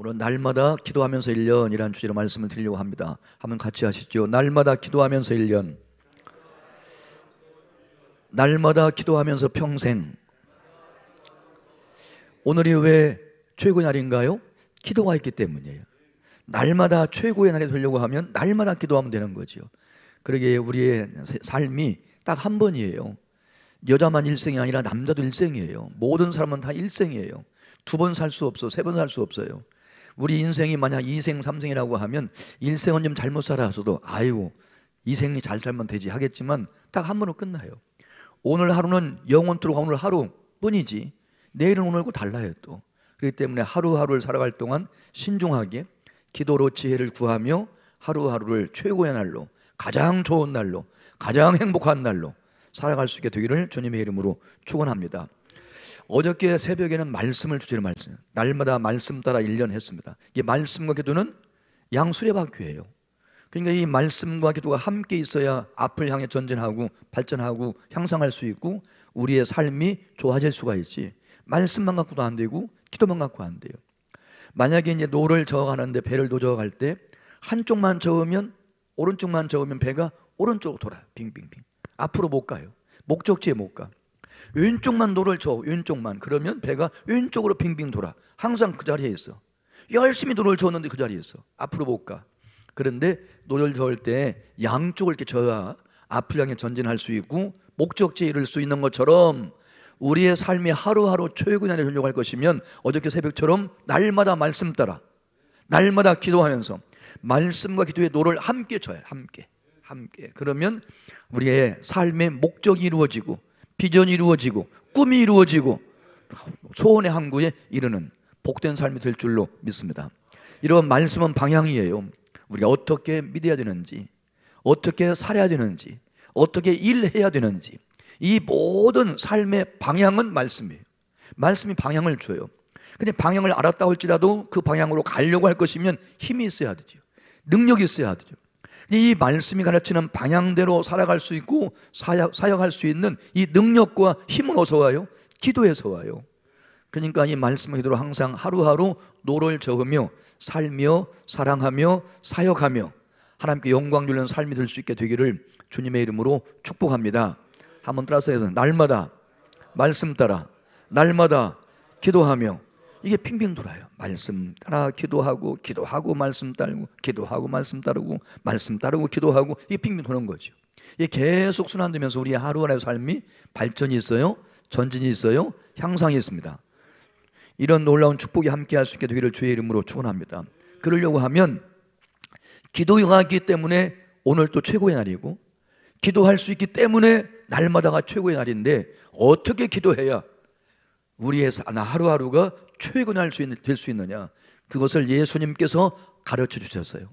오늘 날마다 기도하면서 1년이라는 주제로 말씀을 드리려고 합니다. 한번 같이 하시죠. 날마다 기도하면서 1년, 날마다 기도하면서 평생. 오늘이 왜 최고의 날인가요? 기도가 있기 때문이에요. 날마다 최고의 날이 되려고 하면 날마다 기도하면 되는 거죠. 그러기에 우리의 삶이 딱 한 번이에요. 여자만 일생이 아니라 남자도 일생이에요. 모든 사람은 다 일생이에요. 2번 살 수 없어, 3번 살 수 없어요. 우리 인생이 만약 2생, 3생이라고 하면 1생은 좀 잘못 살아서도 아이고 2생이 잘 살면 되지 하겠지만 딱 한 번으로 끝나요. 오늘 하루는 영원토록 오늘 하루뿐이지 내일은 오늘과 달라요 또. 그렇기 때문에 하루하루를 살아갈 동안 신중하게 기도로 지혜를 구하며 하루하루를 최고의 날로, 가장 좋은 날로, 가장 행복한 날로 살아갈 수 있게 되기를 주님의 이름으로 축원합니다. 어저께 새벽에는 말씀을 주제로 말씀, 날마다 말씀 따라 1년 했습니다. 이 말씀과 기도는 양수레바퀴예요. 그러니까 이 말씀과 기도가 함께 있어야 앞을 향해 전진하고 발전하고 향상할 수 있고 우리의 삶이 좋아질 수가 있지. 말씀만 갖고도 안 되고 기도만 갖고 안 돼요. 만약에 이제 노를 저어가는데 배를 노저어갈 때 한쪽만 저으면 오른쪽만 저으면 배가 오른쪽으로 돌아요. 빙빙빙. 앞으로 못 가요. 목적지에 못 가. 왼쪽만 노를 저어, 왼쪽만. 그러면 배가 왼쪽으로 빙빙 돌아. 항상 그 자리에 있어. 열심히 노를 저었는데 그 자리에 있어. 앞으로 못 가. 그런데 노를 저을 때 양쪽을 이렇게 저어야 앞을 향해 전진할 수 있고 목적지에 이를 수 있는 것처럼 우리의 삶이 하루하루 최고의 날에 되려고 할 것이면 어저께 새벽처럼 날마다 말씀 따라 날마다 기도하면서 말씀과 기도의 노를 함께 져요. 함께. 그러면 우리의 삶의 목적이 이루어지고 비전이 이루어지고 꿈이 이루어지고 소원의 항구에 이르는 복된 삶이 될 줄로 믿습니다. 이런 말씀은 방향이에요. 우리가 어떻게 믿어야 되는지, 어떻게 살아야 되는지, 어떻게 일해야 되는지, 이 모든 삶의 방향은 말씀이에요. 말씀이 방향을 줘요. 근데 방향을 알았다 할지라도 그 방향으로 가려고 할 것이면 힘이 있어야 되죠. 능력이 있어야 되죠. 이 말씀이 가르치는 방향대로 살아갈 수 있고 사역할 수 있는 이 능력과 힘은 어디서 와요? 기도에서 와요. 그러니까 이 말씀과 기도로 항상 하루하루 노를 저으며 살며 사랑하며 사역하며 하나님께 영광 주는 삶이 될 수 있게 되기를 주님의 이름으로 축복합니다. 한번 따라서 해도 날마다 말씀 따라 날마다 기도하며 이게 핑핑 돌아요. 말씀 따라 기도하고 기도하고 말씀 따르고 기도하고 말씀 따르고 말씀 따르고 기도하고 이게 핑핑 도는 거죠. 이게 계속 순환되면서 우리의 하루하루의 삶이 발전이 있어요. 전진이 있어요. 향상이 있습니다. 이런 놀라운 축복이 함께 할 수 있게 되기를 주의 이름으로 축원합니다. 그러려고 하면 기도가 있기 때문에 오늘 또 최고의 날이고 기도할 수 있기 때문에 날마다가 최고의 날인데 어떻게 기도해야 우리의 하루하루가 최고의 날 될 수 있느냐? 그것을 예수님께서 가르쳐 주셨어요.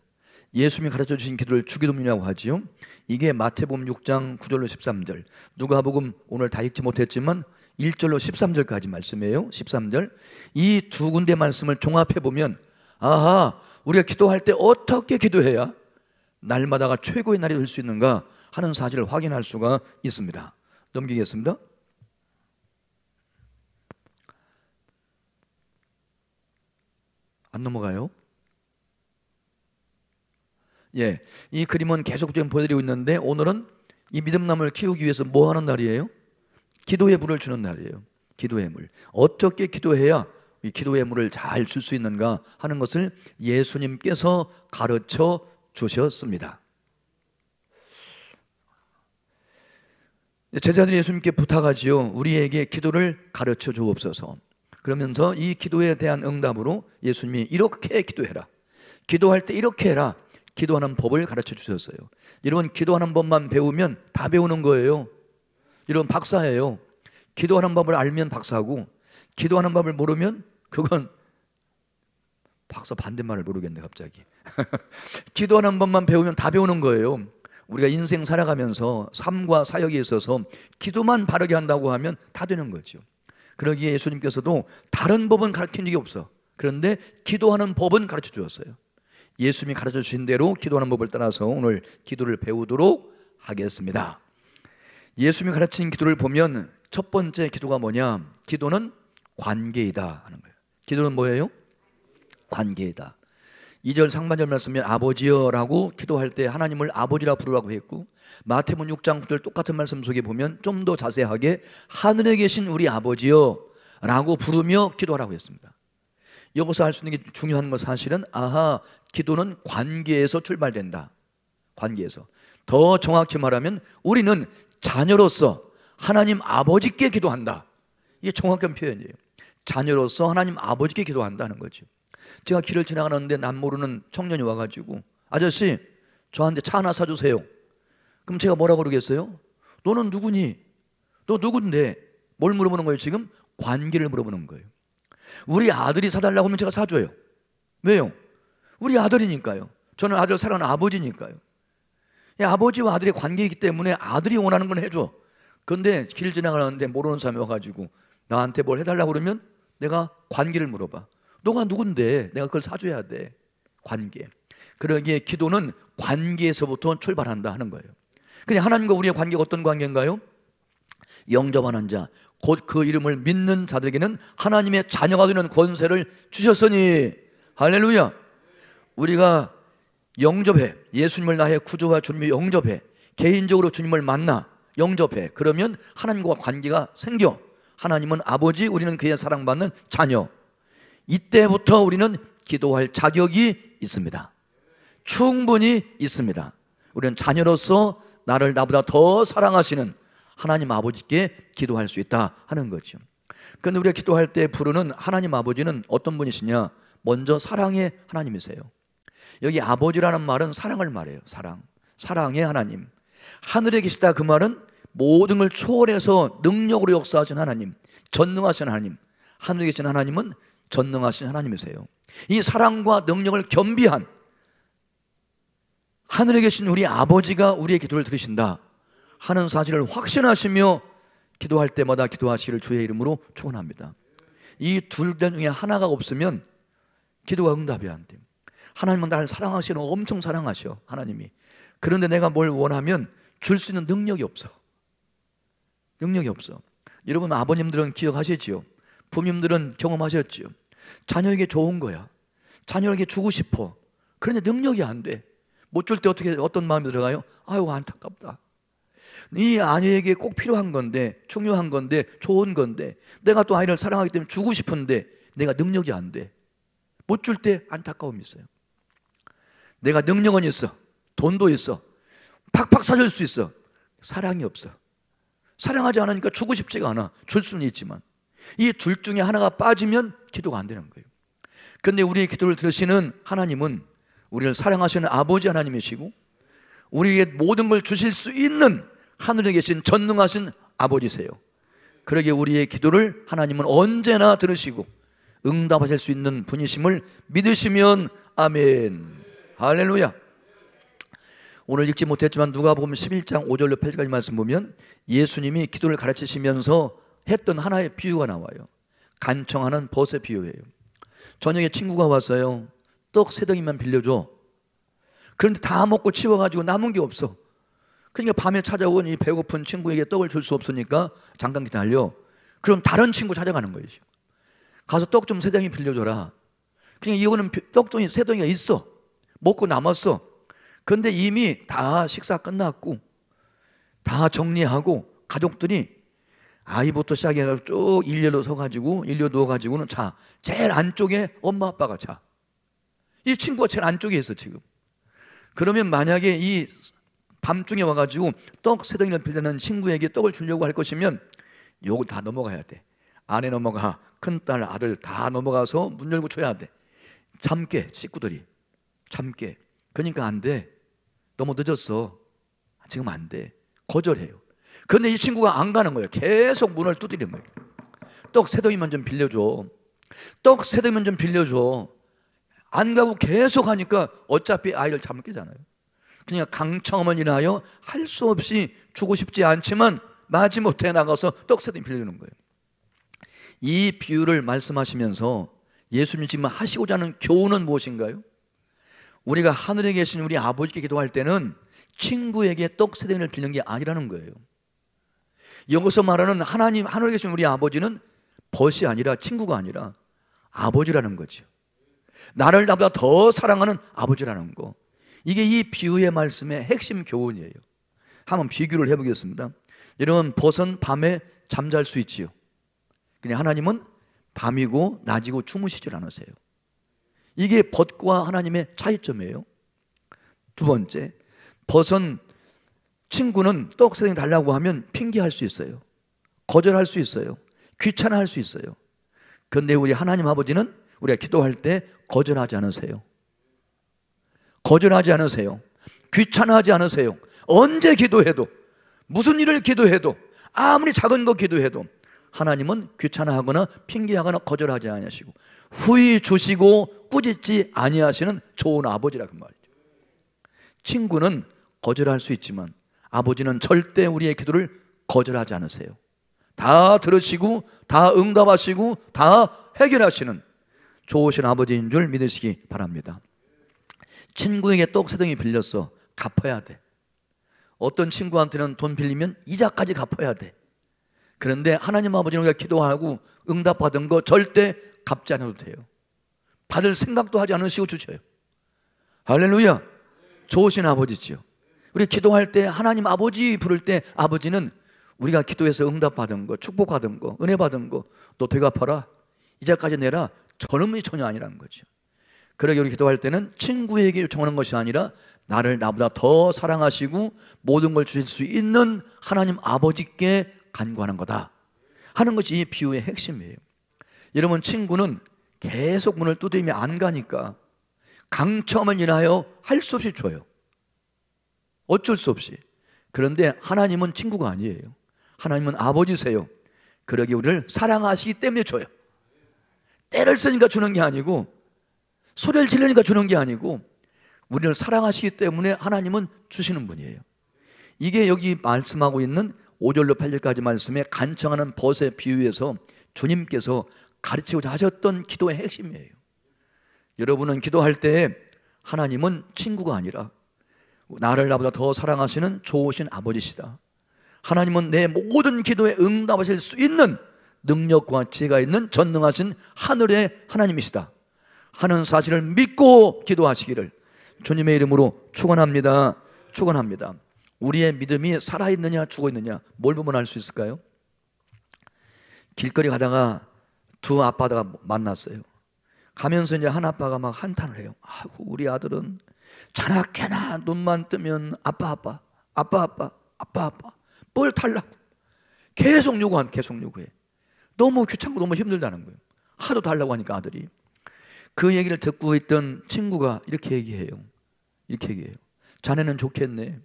예수님이 가르쳐 주신 기도를 주기도문이라고 하지요. 이게 마태복음 6장 9절로 13절, 누가복음 오늘 다 읽지 못했지만 1절로 13절까지 말씀이에요. 13절. 이 두 군데 말씀을 종합해 보면 아하, 우리가 기도할 때 어떻게 기도해야 날마다가 최고의 날이 될 수 있는가 하는 사실을 확인할 수가 있습니다. 넘기겠습니다. 안 넘어가요? 예, 이 그림은 계속 지금 보여드리고 있는데 오늘은 이 믿음나무를 키우기 위해서 뭐 하는 날이에요? 기도의 물을 주는 날이에요. 기도의 물. 어떻게 기도해야 이 기도의 물을 잘 줄 수 있는가 하는 것을 예수님께서 가르쳐 주셨습니다. 제자들이 예수님께 부탁하지요. 우리에게 기도를 가르쳐 주옵소서. 그러면서 이 기도에 대한 응답으로 예수님이 이렇게 기도해라, 기도할 때 이렇게 해라, 기도하는 법을 가르쳐 주셨어요. 여러분, 기도하는 법만 배우면 다 배우는 거예요. 여러분, 박사예요. 기도하는 법을 알면 박사고 기도하는 법을 모르면 그건 박사 반대말을 모르겠네 갑자기. 기도하는 법만 배우면 다 배우는 거예요. 우리가 인생 살아가면서 삶과 사역에 있어서 기도만 바르게 한다고 하면 다 되는 거죠. 그러기에 예수님께서도 다른 법은 가르친 적이 없어. 그런데 기도하는 법은 가르쳐 주었어요. 예수님이 가르쳐 주신 대로 기도하는 법을 따라서 오늘 기도를 배우도록 하겠습니다. 예수님이 가르친 기도를 보면 첫 번째 기도가 뭐냐? 기도는 관계이다 하는 거예요. 기도는 뭐예요? 관계다. 2절 상반절 말씀에 아버지여라고 기도할 때 하나님을 아버지라 부르라고 했고, 마태복음 6장 9절 똑같은 말씀 속에 보면 좀 더 자세하게 하늘에 계신 우리 아버지여라고 부르며 기도하라고 했습니다. 여기서 알 수 있는 게 중요한 건 사실은 기도는 관계에서 출발된다. 관계에서. 더 정확히 말하면 우리는 자녀로서 하나님 아버지께 기도한다. 이게 정확한 표현이에요. 자녀로서 하나님 아버지께 기도한다는 거죠. 제가 길을 지나가는데 남 모르는 청년이 와가지고 아저씨 저한테 차 하나 사주세요. 그럼 제가 뭐라고 그러겠어요? 너는 누구니? 너 누군데? 뭘 물어보는 거예요 지금? 관계를 물어보는 거예요. 우리 아들이 사달라고 하면 제가 사줘요. 왜요? 우리 아들이니까요. 저는 아들을 사랑하는 아버지니까요. 아버지와 아들의 관계이기 때문에 아들이 원하는 건 해줘. 그런데 길 지나가는데 모르는 사람이 와가지고 나한테 뭘 해달라고 그러면 내가 관계를 물어봐. 너가 누군데 내가 그걸 사줘야 돼. 관계. 그러기에 기도는 관계에서부터 출발한다 하는 거예요. 그냥 하나님과 우리의 관계가 어떤 관계인가요? 영접하는 자, 곧 그 이름을 믿는 자들에게는 하나님의 자녀가 되는 권세를 주셨으니. 할렐루야. 우리가 영접해. 예수님을 나의 구주와 주님이 영접해. 개인적으로 주님을 만나 영접해. 그러면 하나님과 관계가 생겨. 하나님은 아버지, 우리는 그의 사랑받는 자녀. 이때부터 우리는 기도할 자격이 있습니다. 충분히 있습니다. 우리는 자녀로서 나보다 더 사랑하시는 하나님 아버지께 기도할 수 있다 하는 거죠. 그런데 우리가 기도할 때 부르는 하나님 아버지는 어떤 분이시냐? 먼저 사랑의 하나님이세요. 여기 아버지라는 말은 사랑을 말해요. 사랑의 하나님. 하늘에 계시다 그 말은 모든 걸 초월해서 능력으로 역사하신 하나님, 전능하신 하나님. 하늘에 계신 하나님은 전능하신 하나님이세요. 이 사랑과 능력을 겸비한 하늘에 계신 우리 아버지가 우리의 기도를 들으신다 하는 사실을 확신하시며 기도할 때마다 기도하시기를 주의 이름으로 축원합니다. 이 둘 중에 하나가 없으면 기도가 응답이 안 돼요. 하나님은 나를 사랑하시는, 엄청 사랑하셔 하나님이. 그런데 내가 뭘 원하면 줄 수 있는 능력이 없어. 여러분 아버님들은 기억하시지요? 부모님들은 경험하셨지요? 자녀에게 좋은 거야. 자녀에게 주고 싶어. 그런데 능력이 안 돼. 못 줄 때 어떤 마음이 들어가요? 아유 안타깝다. 이 아내에게 꼭 필요한 건데, 중요한 건데, 좋은 건데, 내가 또 아이를 사랑하기 때문에 주고 싶은데 내가 능력이 안 돼. 못 줄 때 안타까움이 있어요. 내가 능력은 있어, 돈도 있어, 팍팍 사줄 수 있어. 사랑이 없어. 사랑하지 않으니까 주고 싶지가 않아. 줄 수는 있지만 이 둘 중에 하나가 빠지면 기도가 안 되는 거예요. 그런데 우리의 기도를 들으시는 하나님은 우리를 사랑하시는 아버지 하나님이시고 우리에게 모든 걸 주실 수 있는 하늘에 계신 전능하신 아버지세요. 그러기에 우리의 기도를 하나님은 언제나 들으시고 응답하실 수 있는 분이심을 믿으시면 아멘. 할렐루야. 오늘 읽지 못했지만 누가복음 11장 5절로 8절까지 말씀 보면 예수님이 기도를 가르치시면서 했던 하나의 비유가 나와요. 간청하는 벗의 비유예요. 저녁에 친구가 왔어요. 떡 3덩이만 빌려줘. 그런데 다 먹고 치워가지고 남은 게 없어. 그러니까 밤에 찾아온 이 배고픈 친구에게 떡을 줄 수 없으니까 잠깐 기다려. 그럼 다른 친구 찾아가는 거예요. 가서 떡 좀 3덩이 빌려줘라. 그러니까 이거는 떡종이 3덩이가 있어. 먹고 남았어. 그런데 이미 다 식사 끝났고 다 정리하고 가족들이 아이부터 시작해서 쭉 일렬로 서가지고 일렬 누워가지고는 자. 제일 안쪽에 엄마 아빠가 자. 이 친구가 제일 안쪽에 있어 지금. 그러면 만약에 이 밤중에 와가지고 떡 3덩이를 빌려는 친구에게 떡을 주려고 할 것이면 요거 다 넘어가야 돼. 아내 넘어가, 큰딸 아들 다 넘어가서 문 열고 쳐야 돼. 참게 식구들이 참게. 그러니까 안 돼. 너무 늦었어. 지금 안 돼. 거절해요. 그런데 이 친구가 안 가는 거예요. 계속 문을 두드리는 거예요. 떡 3덩이만 좀 빌려줘. 떡 3덩이만 좀 빌려줘. 안 가고 계속 하니까 어차피 아이를 잡게잖아요. 그러니까 강청함을 인하여 할 수 없이 주고 싶지 않지만 마지못해 나가서 떡 3덩이 빌려주는 거예요. 이 비유를 말씀하시면서 예수님이 지금 하시고자 하는 교훈은 무엇인가요? 우리가 하늘에 계신 우리 아버지께 기도할 때는 친구에게 떡 3덩이를 빌리는 게 아니라는 거예요. 여기서 말하는 하나님, 하늘에 계신 우리 아버지는 벗이 아니라 친구가 아니라 아버지라는 거죠. 나를 나보다 더 사랑하는 아버지라는 거. 이게 이 비유의 말씀의 핵심 교훈이에요. 한번 비교를 해보겠습니다. 여러분, 벗은 밤에 잠잘 수 있지요. 그냥 하나님은 밤이고 낮이고 주무시질 않으세요. 이게 벗과 하나님의 차이점이에요. 두 번째, 벗은 친구는 떡새ing 달라고 하면 핑계할 수 있어요. 거절할 수 있어요. 귀찮아할 수 있어요. 그런데 우리 하나님 아버지는 우리가 기도할 때 거절하지 않으세요. 거절하지 않으세요. 귀찮아하지 않으세요. 언제 기도해도, 무슨 일을 기도해도, 아무리 작은 거 기도해도 하나님은 귀찮아하거나 핑계하거나 거절하지 아니하시고 후히 주시고 꾸짖지 아니하시는 좋은 아버지라 그 말이죠. 친구는 거절할 수 있지만 아버지는 절대 우리의 기도를 거절하지 않으세요. 다 들으시고 다 응답하시고 다 해결하시는 좋으신 아버지인 줄 믿으시기 바랍니다. 친구에게 떡새덩이 빌렸어. 갚아야 돼. 어떤 친구한테는 돈 빌리면 이자까지 갚아야 돼. 그런데 하나님 아버지는 우리가 기도하고 응답받은 거 절대 갚지 않아도 돼요. 받을 생각도 하지 않으시고 주셔요. 할렐루야. 좋으신 아버지지요. 우리 기도할 때 하나님 아버지 부를 때 아버지는 우리가 기도해서 응답받은 거, 축복받은 거, 은혜 받은 거 너 되갚아라, 이자까지 내라, 저놈이 전혀 아니라는 거죠. 그러게 우리 기도할 때는 친구에게 요청하는 것이 아니라 나를 나보다 더 사랑하시고 모든 걸 주실 수 있는 하나님 아버지께 간구하는 거다 하는 것이 이 비유의 핵심이에요. 여러분, 친구는 계속 문을 두드리면 안 가니까 강청함을 인하여 할 수 없이 줘요. 어쩔 수 없이. 그런데 하나님은 친구가 아니에요. 하나님은 아버지세요. 그러기 우리를 사랑하시기 때문에 줘요. 때를 쓰니까 주는 게 아니고, 소리를 지르니까 주는 게 아니고, 우리를 사랑하시기 때문에 하나님은 주시는 분이에요. 이게 여기 말씀하고 있는 5절로 8절까지 말씀에 간청하는 벗의 비유에서 주님께서 가르치고자 하셨던 기도의 핵심이에요. 여러분은 기도할 때 하나님은 친구가 아니라 나를 나보다 더 사랑하시는 좋으신 아버지시다. 하나님은 내 모든 기도에 응답하실 수 있는 능력과 지혜가 있는 전능하신 하늘의 하나님이시다 하는 사실을 믿고 기도하시기를 주님의 이름으로 축원합니다. 축원합니다. 우리의 믿음이 살아있느냐 죽어있느냐 뭘 보면 알 수 있을까요? 길거리 가다가 두 아빠가 만났어요. 가면서 이제 한 아빠가 막 한탄을 해요. 아이고, 우리 아들은 자나깨나 눈만 뜨면 아빠 뭘 달라고 계속 요구해. 너무 귀찮고 너무 힘들다는 거예요. 하도 달라고 하니까 아들이. 그 얘기를 듣고 있던 친구가 이렇게 얘기해요. 자네는 좋겠네.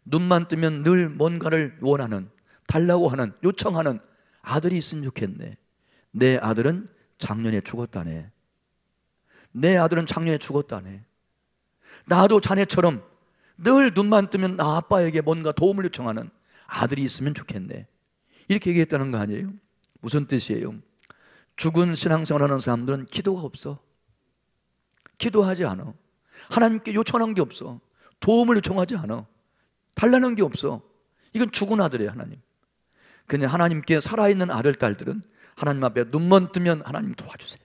눈만 뜨면 늘 뭔가를 원하는, 달라고 하는, 요청하는 아들이 있으면 좋겠네. 내 아들은 작년에 죽었다네. 나도 자네처럼 늘 눈만 뜨면 나 아빠에게 뭔가 도움을 요청하는 아들이 있으면 좋겠네. 이렇게 얘기했다는 거 아니에요? 무슨 뜻이에요? 죽은 신앙생활하는 사람들은 기도가 없어. 기도하지 않아. 하나님께 요청하는 게 없어. 도움을 요청하지 않아. 달라는 게 없어. 이건 죽은 아들이에요. 하나님. 근데 하나님께 살아있는 아들, 딸들은 하나님 앞에 눈만 뜨면 하나님 도와주세요.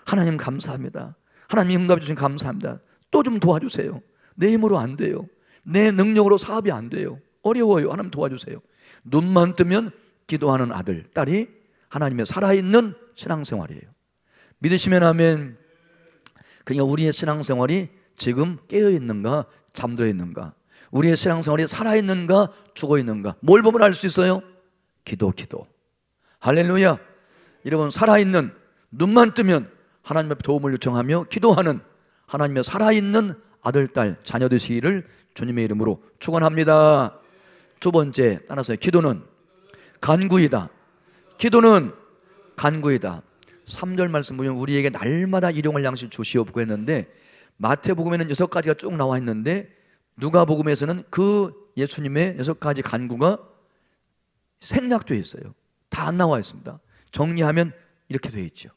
하나님 감사합니다. 하나님 응답해 주신 감사합니다. 또 좀 도와주세요. 내 힘으로 안 돼요. 내 능력으로 사업이 안 돼요. 어려워요. 하나님 도와주세요. 눈만 뜨면 기도하는 아들, 딸이 하나님의 살아있는 신앙생활이에요. 믿으시면 아멘. 그러니까 우리의 신앙생활이 지금 깨어있는가 잠들어 있는가, 우리의 신앙생활이 살아있는가 죽어있는가 뭘 보면 알 수 있어요? 기도. 할렐루야. 여러분, 살아있는, 눈만 뜨면 하나님 앞에 도움을 요청하며 기도하는 하나님의 살아있는 아들, 딸, 자녀 되시기를 주님의 이름으로 축원합니다. 두 번째, 따라서 기도는 간구이다. 3절 말씀 보면 우리에게 날마다 일용할 양식 주시옵고 했는데, 마태복음에는 6가지가 쭉 나와 있는데 누가복음에서는 그 예수님의 6가지 간구가 생략되어 있어요. 다 안 나와 있습니다. 정리하면 이렇게 되어 있죠.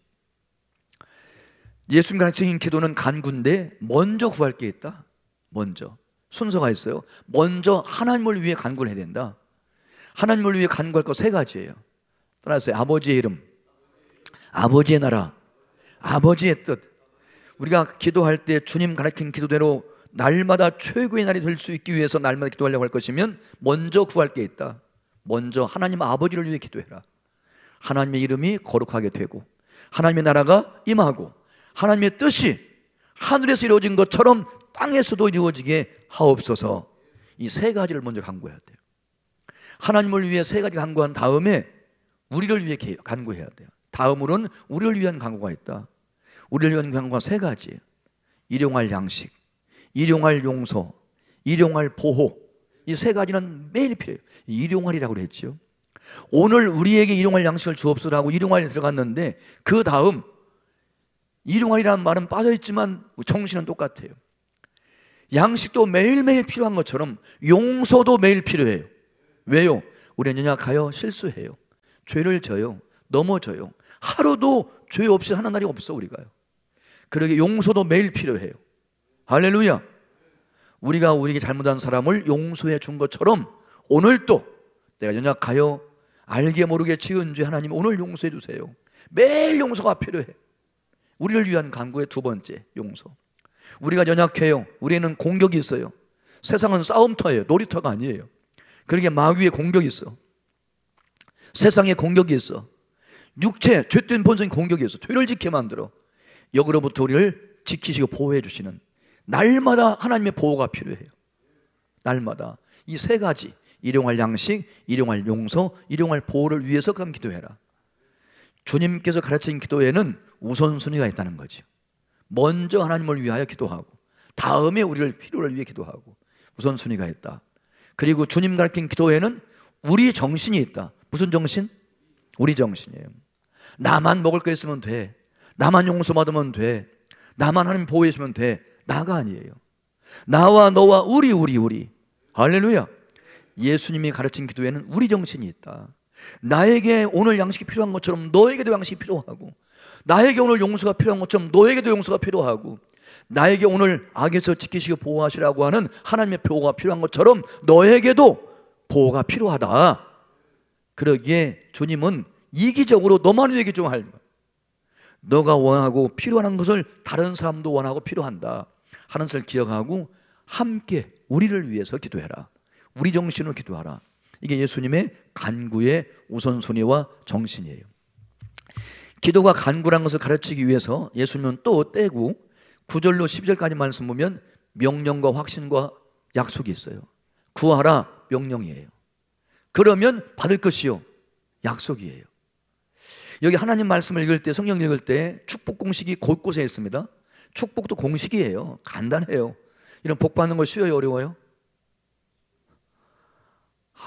예수님 가르치신 기도는 간구인데 먼저 구할 게 있다. 먼저 순서가 있어요. 먼저 하나님을 위해 간구를 해야 된다. 하나님을 위해 간구할 거 3가지예요. 따라서 아버지의 이름, 아버지의 나라, 아버지의 뜻. 우리가 기도할 때 주님 가르친 기도대로 날마다 최고의 날이 될 수 있기 위해서 날마다 기도하려고 할 것이면 먼저 구할 게 있다. 먼저 하나님 아버지를 위해 기도해라. 하나님의 이름이 거룩하게 되고 하나님의 나라가 임하고 하나님의 뜻이 하늘에서 이루어진 것처럼 땅에서도 이루어지게 하옵소서. 이 세 가지를 먼저 간구해야 돼요. 하나님을 위해 세 가지 간구한 다음에 우리를 위해 간구해야 돼요. 다음으로는 우리를 위한 간구가 있다. 우리를 위한 간구가 세 가지예요. 일용할 양식, 일용할 용서, 일용할 보호. 이 세 가지는 매일 필요해요. 일용할이라고 그랬죠. 오늘 우리에게 일용할 양식을 주옵소서라고 일용할이 들어갔는데 그 다음 일용할이라는 말은 빠져있지만 정신은 똑같아요. 양식도 매일매일 필요한 것처럼 용서도 매일 필요해요. 왜요? 우리는 연약하여 실수해요. 죄를 져요. 넘어져요. 하루도 죄 없이 하는 날이 없어 우리가요. 그러게 용서도 매일 필요해요. 할렐루야. 우리가 우리에게 잘못한 사람을 용서해 준 것처럼 오늘도 내가 연약하여 알게 모르게 지은 죄 하나님 오늘 용서해 주세요. 매일 용서가 필요해. 우리를 위한 간구의 두 번째 용서. 우리가 연약해요. 우리는 공격이 있어요. 세상은 싸움터예요. 놀이터가 아니에요. 그러게 마귀의 공격이 있어. 세상에 공격이 있어. 육체, 죄된 본성의 공격이 있어. 죄를 짓게 만들어. 여기로부터 우리를 지키시고 보호해 주시는 날마다 하나님의 보호가 필요해요. 날마다 이 세 가지, 일용할 양식, 일용할 용서, 일용할 보호를 위해서 그럼 기도해라. 주님께서 가르친 기도에는 우선순위가 있다는 거죠. 먼저 하나님을 위하여 기도하고 다음에 우리를 필요를 위해 기도하고 우선순위가 있다. 그리고 주님 가르친 기도에는 우리 정신이 있다. 무슨 정신? 우리 정신이에요. 나만 먹을 거 있으면 돼. 나만 용서받으면 돼. 나만 하나님 보호해 주면 돼. 나가 아니에요. 나와 너와 우리. 할렐루야. 예수님이 가르친 기도에는 우리 정신이 있다. 나에게 오늘 양식이 필요한 것처럼 너에게도 양식이 필요하고 나에게 오늘 용서가 필요한 것처럼 너에게도 용서가 필요하고 나에게 오늘 악에서 지키시고 보호하시라고 하는 하나님의 보호가 필요한 것처럼 너에게도 보호가 필요하다. 그러기에 주님은 이기적으로 너만 얘기 좀 할. 너가 원하고 필요한 것을 다른 사람도 원하고 필요한다 하는 것을 기억하고 함께 우리를 위해서 기도해라. 우리 정신으로 기도하라. 이게 예수님의 간구의 우선순위와 정신이에요. 기도가 간구라는 것을 가르치기 위해서 예수님은 또 떼고 9절로 10절까지 말씀 보면 명령과 확신과 약속이 있어요. 구하라 명령이에요. 그러면 받을 것이요 약속이에요. 여기 하나님 말씀을 읽을 때, 성경 읽을 때 축복 공식이 곳곳에 있습니다. 축복도 공식이에요. 간단해요. 이런 복 받는 거 쉬워요, 어려워요?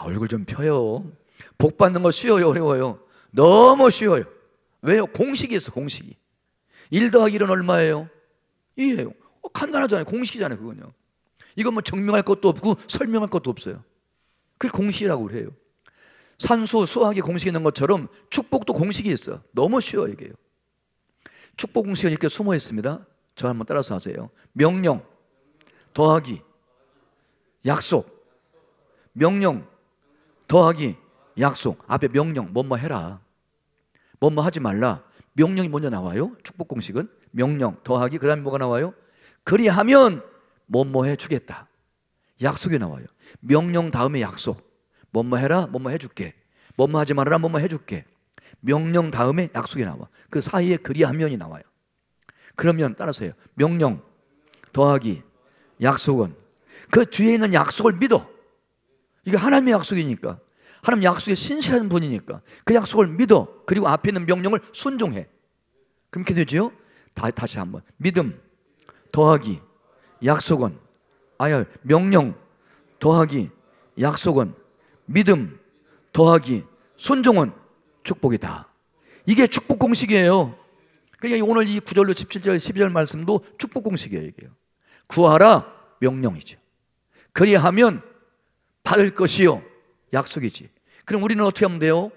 얼굴 좀 펴요. 복 받는 거 쉬워요, 어려워요? 너무 쉬워요. 왜요? 공식이 있어, 공식이. 1 더하기 1은 얼마예요? 2예요. 간단하잖아요. 공식이잖아요, 그건요. 이건 뭐 증명할 것도 없고 설명할 것도 없어요. 그게 공식이라고 그래요. 산수, 수학이 공식이 있는 것처럼 축복도 공식이 있어. 너무 쉬워요, 이게요. 축복 공식은 이렇게 숨어 있습니다. 저 한번 따라서 하세요. 명령 더하기 약속. 명령 더하기 약속. 앞에 명령 뭐뭐 해라, 뭐뭐 하지 말라. 명령이 먼저 나와요. 축복 공식은 명령 더하기 그 다음에 뭐가 나와요? 그리하면 뭐뭐 해주겠다. 약속이 나와요. 명령 다음에 약속. 뭐뭐 해라, 뭐뭐 해줄게. 뭐뭐 하지 말아라, 뭐뭐 해줄게. 명령 다음에 약속이 나와. 그 사이에 그리하면이 나와요. 그러면 따라서 해요. 명령 더하기 약속은 그 뒤에 있는 약속을 믿어. 이게 하나님의 약속이니까, 하나님 약속에 신실한 분이니까 그 약속을 믿어. 그리고 앞에 있는 명령을 순종해. 그렇게 되죠. 다시 한번. 믿음 더하기 약속은, 명령 더하기 약속은, 믿음 더하기 순종은 축복이다. 이게 축복 공식이에요. 그러니까 오늘 이 9절로 17절 12절 말씀도 축복 공식이에요. 이게요. 구하라 명령이죠. 그리하면 받을 것이요 약속이지. 그럼 우리는 어떻게 하면 돼요?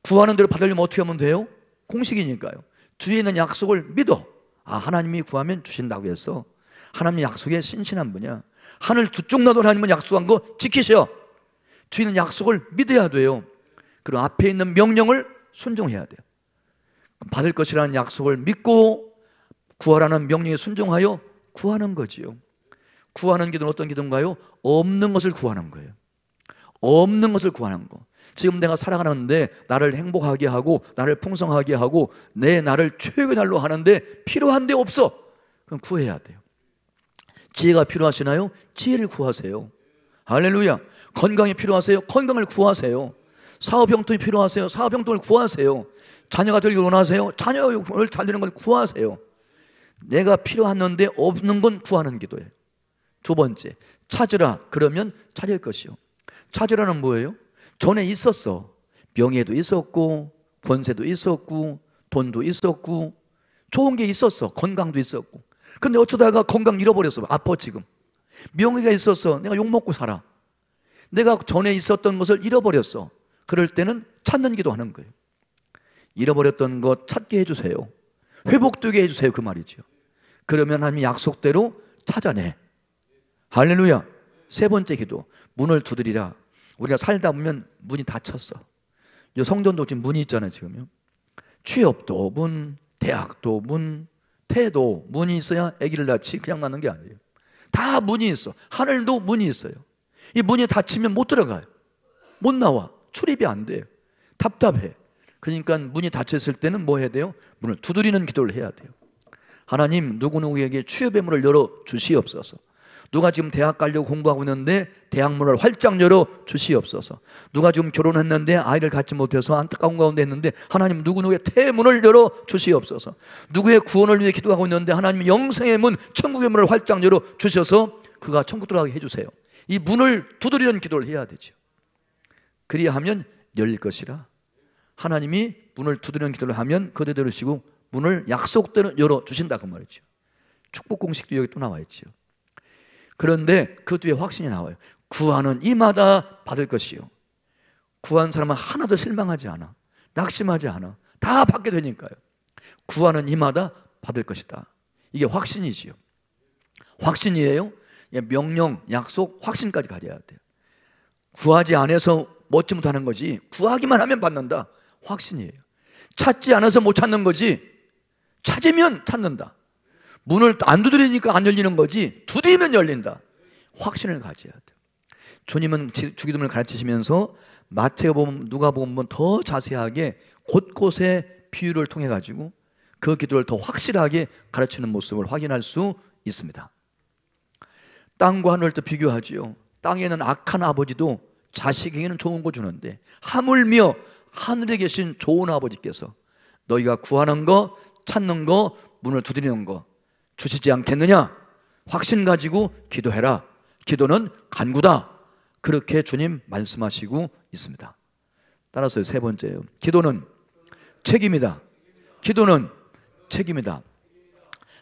구하는 대로 받으려면 어떻게 하면 돼요? 공식이니까요. 뒤에 있는 약속을 믿어. 하나님이 구하면 주신다고 해서 하나님 약속에 신실한 분이야. 하늘 두 쪽 나도 하나님은 약속한 거 지키셔. 뒤에 있는 약속을 믿어야 돼요. 그리고 앞에 있는 명령을 순종해야 돼요. 받을 것이라는 약속을 믿고 구하라는 명령에 순종하여 구하는 거지요. 구하는 기도는 어떤 기도인가요? 없는 것을 구하는 거예요. 없는 것을 구하는 거. 지금 내가 살아가는데 나를 행복하게 하고 나를 풍성하게 하고 내 나를 최고의 날로 하는데 필요한 데 없어. 그럼 구해야 돼요. 지혜가 필요하시나요? 지혜를 구하세요. 할렐루야. 건강이 필요하세요? 건강을 구하세요. 사업 형통이 필요하세요? 사업 형통을 구하세요. 자녀가 되길 원하세요? 자녀를 잘 되는 걸 구하세요. 내가 필요한데 없는 건 구하는 기도예요. 두 번째, 찾으라. 그러면 찾을 것이요. 찾으라는 뭐예요? 전에 있었어. 명예도 있었고 권세도 있었고 돈도 있었고 좋은 게 있었어. 건강도 있었고. 근데 어쩌다가 건강 잃어버렸어. 아파 지금. 명예가 있었어. 내가 욕먹고 살아. 내가 전에 있었던 것을 잃어버렸어. 그럴 때는 찾는 기도하는 거예요. 잃어버렸던 것 찾게 해주세요. 회복되게 해주세요. 그 말이죠. 그러면 하나님이 약속대로 찾아내. 할렐루야. 세 번째 기도, 문을 두드리라. 우리가 살다 보면 문이 닫혔어. 이 성전도 지금 문이 있잖아요. 지금요. 취업도 문, 대학도 문, 태도 문이 있어야 아기를 낳지 그냥 낳는 게 아니에요. 다 문이 있어. 하늘도 문이 있어요. 이 문이 닫히면 못 들어가요. 못 나와. 출입이 안 돼요. 답답해. 그러니까 문이 닫혔을 때는 뭐 해야 돼요? 문을 두드리는 기도를 해야 돼요. 하나님, 누구누구에게 취업의 문을 열어 주시옵소서. 누가 지금 대학 가려고 공부하고 있는데 대학 문을 활짝 열어 주시옵소서. 누가 지금 결혼했는데 아이를 갖지 못해서 안타까운 가운데 있는데 하나님, 누구누구의 태문을 열어 주시옵소서. 누구의 구원을 위해 기도하고 있는데 하나님, 영생의 문, 천국의 문을 활짝 열어 주셔서 그가 천국 들어가게 해주세요. 이 문을 두드리는 기도를 해야 되죠. 그리하면 열릴 것이라. 하나님이 문을 두드리는 기도를 하면 그대로 들으시고 문을 약속대로 열어 주신다 그 말이죠. 축복 공식도 여기 또 나와 있죠. 그런데 그 뒤에 확신이 나와요. 구하는 이마다 받을 것이요. 구한 사람은 하나도 실망하지 않아. 낙심하지 않아. 다 받게 되니까요. 구하는 이마다 받을 것이다. 이게 확신이지요. 확신이에요. 명령, 약속, 확신까지 가져야 돼요. 구하지 않아서 얻지 못하는 거지 구하기만 하면 받는다. 확신이에요. 찾지 않아서 못 찾는 거지 찾으면 찾는다. 문을 안 두드리니까 안 열리는 거지 두드리면 열린다. 확신을 가져야 돼요. 주님은 주기도문을 가르치시면서 마태복음, 누가복음 더 자세하게 곳곳에 비유를 통해 가지고 그 기도를 더 확실하게 가르치는 모습을 확인할 수 있습니다. 땅과 하늘을 또 비교하지요. 땅에는 악한 아버지도 자식에게는 좋은 거 주는데 하물며 하늘에 계신 좋은 아버지께서 너희가 구하는 거, 찾는 거, 문을 두드리는 거 주시지 않겠느냐? 확신 가지고 기도해라. 기도는 간구다. 그렇게 주님 말씀하시고 있습니다. 따라서 세 번째요. 기도는 책임이다. 기도는 책임이다.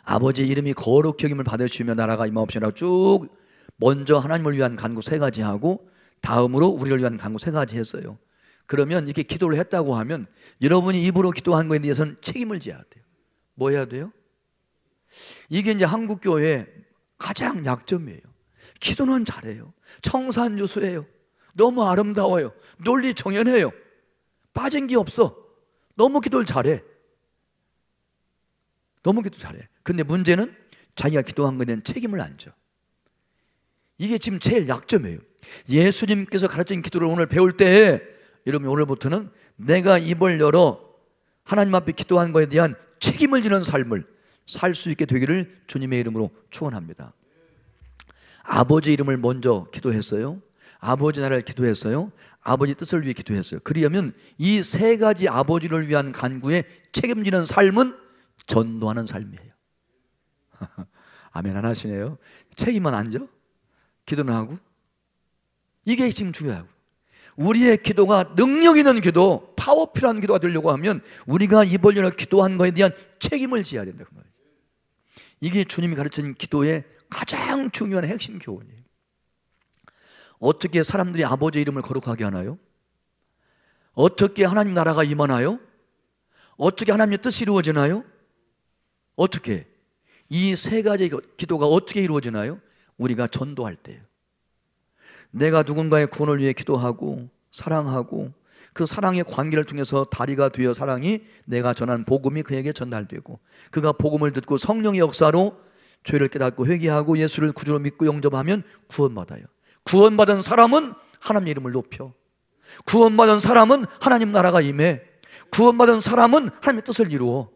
아버지 이름이 거룩히 여김을 받으시며 나라가 임하옵시라고 쭉 먼저 하나님을 위한 간구 세 가지 하고 다음으로 우리를 위한 간구 세 가지 했어요. 그러면 이렇게 기도를 했다고 하면 여러분이 입으로 기도한 거에 대해서는 책임을 져야 돼요. 뭐 해야 돼요? 이게 이제 한국교회의 가장 약점이에요. 기도는 잘해요. 청산유수해요. 너무 아름다워요. 논리 정연해요. 빠진 게 없어. 너무 기도를 잘해. 너무 기도 잘해. 근데 문제는 자기가 기도한 거에 대한 책임을 안 져. 이게 지금 제일 약점이에요. 예수님께서 가르친 기도를 오늘 배울 때 여러분 오늘부터는 내가 입을 열어 하나님 앞에 기도한 거에 대한 책임을 지는 삶을 살 수 있게 되기를 주님의 이름으로 축원합니다. 아버지 이름을 먼저 기도했어요. 아버지 나라를 기도했어요. 아버지 뜻을 위해 기도했어요. 그러면 이 세 가지 아버지를 위한 간구에 책임지는 삶은 전도하는 삶이에요. 아멘 안 하시네요. 책임은 안 져? 기도는 하고? 이게 지금 중요하고 우리의 기도가 능력 있는 기도, 파워풀한 기도가 되려고 하면 우리가 입을 열어 기도한 것에 대한 책임을 져야 된다 그 말이에요. 이게 주님이 가르친 기도의 가장 중요한 핵심 교훈이에요. 어떻게 사람들이 아버지의 이름을 거룩하게 하나요? 어떻게 하나님 나라가 임하나요? 어떻게 하나님의 뜻이 이루어지나요? 어떻게? 이 세 가지 기도가 어떻게 이루어지나요? 우리가 전도할 때예요. 내가 누군가의 구원을 위해 기도하고 사랑하고 그 사랑의 관계를 통해서 다리가 되어 사랑이 내가 전한 복음이 그에게 전달되고 그가 복음을 듣고 성령의 역사로 죄를 깨닫고 회개하고 예수를 구주로 믿고 영접하면 구원받아요. 구원받은 사람은 하나님의 이름을 높여, 구원받은 사람은 하나님 나라가 임해, 구원받은 사람은 하나님의 뜻을 이루어.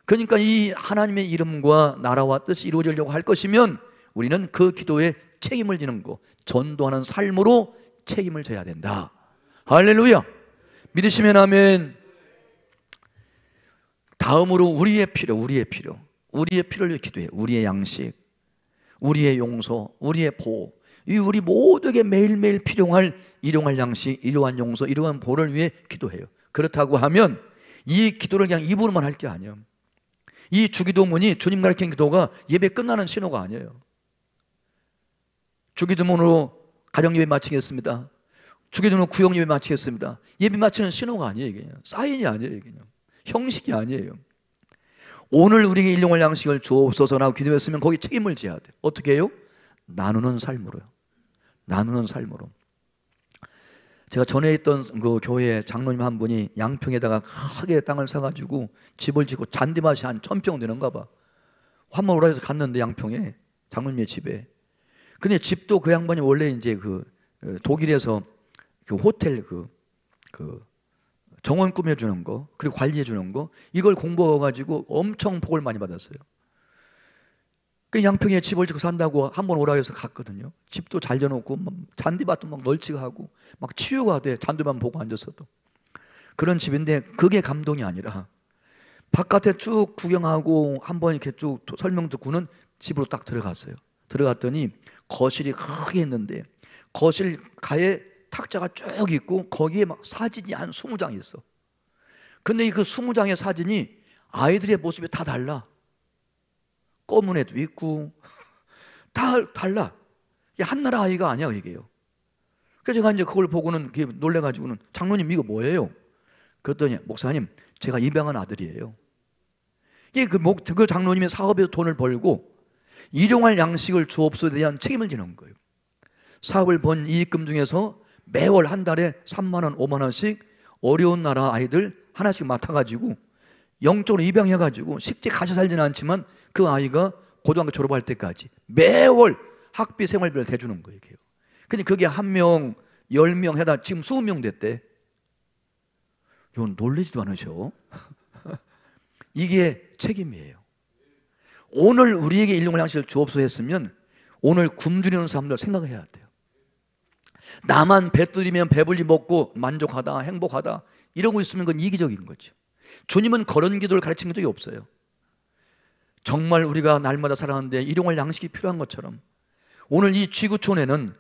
그러니까 이 하나님의 이름과 나라와 뜻이 이루어지려고 할 것이면 우리는 그 기도에 책임을 지는 거, 전도하는 삶으로 책임을 져야 된다. 할렐루야. 믿으시면 아멘. 다음으로 우리의 필요, 우리의 필요를 기도해. 우리의 양식, 우리의 용서, 우리의 보호, 이 우리 모두에게 매일매일 필요할 일용할 양식, 이러한 용서, 이러한 보호를 위해 기도해요. 그렇다고 하면 이 기도를 그냥 입으로만 할 게 아니에요. 이 주기도문이 주님 가르친 기도가 예배 끝나는 신호가 아니에요. 주기도문으로 가정예배 마치겠습니다, 주기도문으로 구역예배 마치겠습니다, 예배 마치는 신호가 아니에요. 이게 사인이 아니에요. 이게 형식이 아니에요. 오늘 우리에게 일용할 양식을 주옵소서라고 기도했으면 거기 책임을 져야 돼요. 어떻게 해요? 나누는 삶으로요. 나누는 삶으로. 제가 전에 있던 그 교회 장로님 한 분이 양평에다가 크게 땅을 사가지고 집을 짓고 잔디밭이 한 1000평 되는가 봐. 한번 오라 해서 갔는데 양평에 장로님의 집에. 근데 집도 그 양반이 원래 이제 그 독일에서 그 호텔 그 정원 꾸며주는 거, 그리고 관리해주는 거, 이걸 공부해가지고 엄청 복을 많이 받았어요. 그 양평에 집을 짓고 산다고 한번 오라 해서 갔거든요. 집도 잘 져놓고 잔디밭도 막 널찍하고 막 치유가 돼. 잔디만 보고 앉았어도. 그런 집인데 그게 감동이 아니라 바깥에 쭉 구경하고 한번 이렇게 쭉 설명 듣고는 집으로 딱 들어갔어요. 들어갔더니 거실이 크게 있는데 거실 가에 탁자가 쭉 있고 거기에 막 사진이 한 20장이 있어. 근데 그 20장의 사진이 아이들의 모습이 다 달라. 검은 애도 있고 다 달라. 이게 한나라 아이가 아니야 이게요. 그래서 제가 이제 그걸 보고는 놀래가지고는 장로님 이거 뭐예요? 그랬더니 목사님 제가 입양한 아들이에요. 이게 그 장로님의 사업에서 돈을 벌고 일용할 양식을 주옵소서에 대한 책임을 지는 거예요. 사업을 번 이익금 중에서 매월 한 달에 3만 원, 5만 원씩 어려운 나라 아이들 하나씩 맡아가지고 영적으로 입양해가지고 실제 가셔 살지는 않지만 그 아이가 고등학교 졸업할 때까지 매월 학비 생활비를 대주는 거예요. 근데 그게 1명, 10명 해다 지금 20명 됐대. 이건 놀라지도 않으셔. 이게 책임이에요. 오늘 우리에게 일용할 양식을 주옵소서 했으면 오늘 굶주리는 사람들 생각해야 돼요. 나만 배뜨리면 배불리 먹고 만족하다, 행복하다 이러고 있으면 그건 이기적인 거죠. 주님은 그런 기도를 가르친 적이 없어요. 정말 우리가 날마다 살아가는데 일용할 양식이 필요한 것처럼 오늘 이 지구촌에는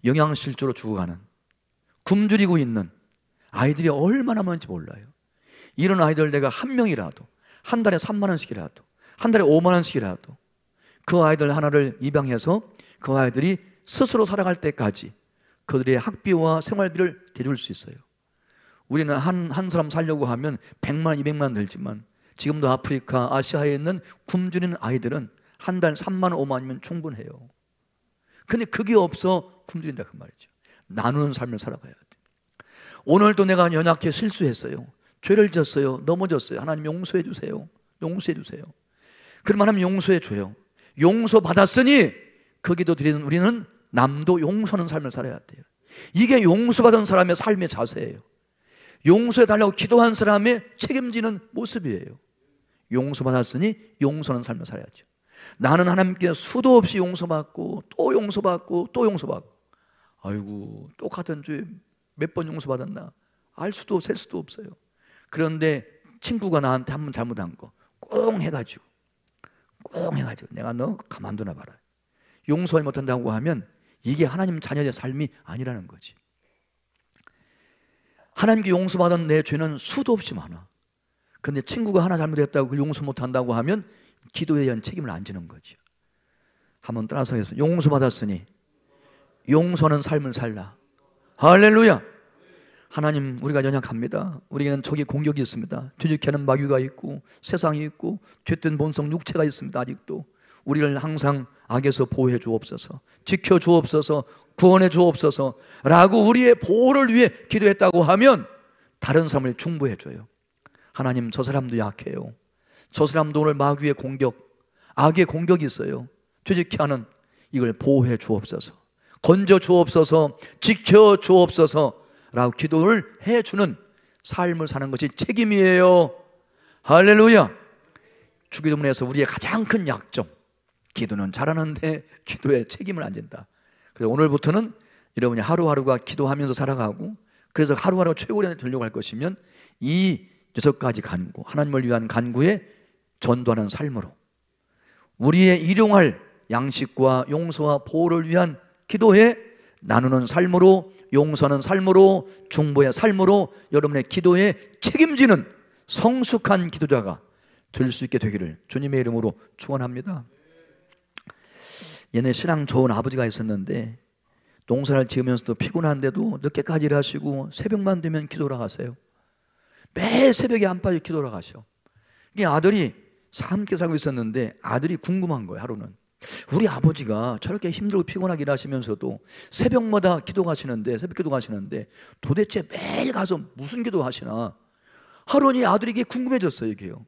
영양실조로 죽어가는, 굶주리고 있는 아이들이 얼마나 많은지 몰라요. 이런 아이들 내가 한 명이라도 한 달에 3만 원씩이라도 한 달에 5만 원씩이라도 그 아이들 하나를 입양해서 그 아이들이 스스로 살아갈 때까지 그들의 학비와 생활비를 대줄 수 있어요. 우리는 한 사람 살려고 하면 100만, 200만 들지만 지금도 아프리카, 아시아에 있는 굶주리는 아이들은 한 달 3만, 5만 원이면 충분해요. 근데 그게 없어 굶주린다 그 말이죠. 나누는 삶을 살아가야 돼. 오늘도 내가 연약해 실수했어요. 죄를 졌어요. 넘어졌어요. 하나님 용서해 주세요. 용서해 주세요. 그러면 하나님 용서해 줘요. 용서 받았으니 그 기도 드리는 우리는 남도 용서하는 삶을 살아야 돼요. 이게 용서받은 사람의 삶의 자세예요. 용서해 달라고 기도한 사람의 책임지는 모습이에요. 용서받았으니 용서하는 삶을 살아야죠. 나는 하나님께 수도 없이 용서받고 또 용서받고 또 용서받고, 아이고 똑같은 죄 몇 번 용서받았나 알 수도 셀 수도 없어요. 그런데 친구가 나한테 한 번 잘못한 거 꽁 해가지고 내가 너 가만두나 봐라, 용서하지 못한다고 하면 이게 하나님 자녀의 삶이 아니라는 거지. 하나님께 용서받은 내 죄는 수도 없이 많아. 근데 친구가 하나 잘못했다고 그걸 용서 못한다고 하면 기도에 대한 책임을 안 지는 거죠. 한번 따라서 해서 용서받았으니 용서하는 삶을 살라. 할렐루야. 하나님 우리가 연약합니다. 우리에게는 적의 공격이 있습니다. 뒤죽개는 마귀가 있고 세상이 있고 죄된 본성 육체가 있습니다. 아직도 우리를 항상 악에서 보호해 주옵소서, 지켜 주옵소서, 구원해 주옵소서 라고 우리의 보호를 위해 기도했다고 하면 다른 사람을 중보해줘요. 하나님, 저 사람도 약해요. 저 사람도 오늘 마귀의 공격, 악의 공격이 있어요. 되지게 하는 이걸 보호해 주옵소서, 건져 주옵소서, 지켜 주옵소서 라고 기도를 해주는 삶을 사는 것이 책임이에요. 할렐루야. 주기도문에서 우리의 가장 큰 약점, 기도는 잘하는데 기도에 책임을 안 진다. 그래서 오늘부터는 여러분이 하루하루가 기도하면서 살아가고, 그래서 하루하루 최고로 되려고 할 것이면 이 6가지 간구, 하나님을 위한 간구에 전도하는 삶으로, 우리의 일용할 양식과 용서와 보호를 위한 기도에 나누는 삶으로, 용서하는 삶으로, 중보의 삶으로 여러분의 기도에 책임지는 성숙한 기도자가 될 수 있게 되기를 주님의 이름으로 축원합니다. 옛날에 신앙 좋은 아버지가 있었는데 농사를 지으면서도 피곤한데도 늦게까지 일하시고 새벽만 되면 기도를 하세요. 매일 새벽에 안 빠져 기도를 하셔. 이게 아들이 함께 살고 있었는데 아들이 궁금한 거예요. 하루는 우리 아버지가 저렇게 힘들고 피곤하게 일하시면서도 새벽마다 기도하시는데, 새벽 기도하시는데 도대체 매일 가서 무슨 기도하시나. 하루는 이 아들에게 궁금해졌어요. 이게요.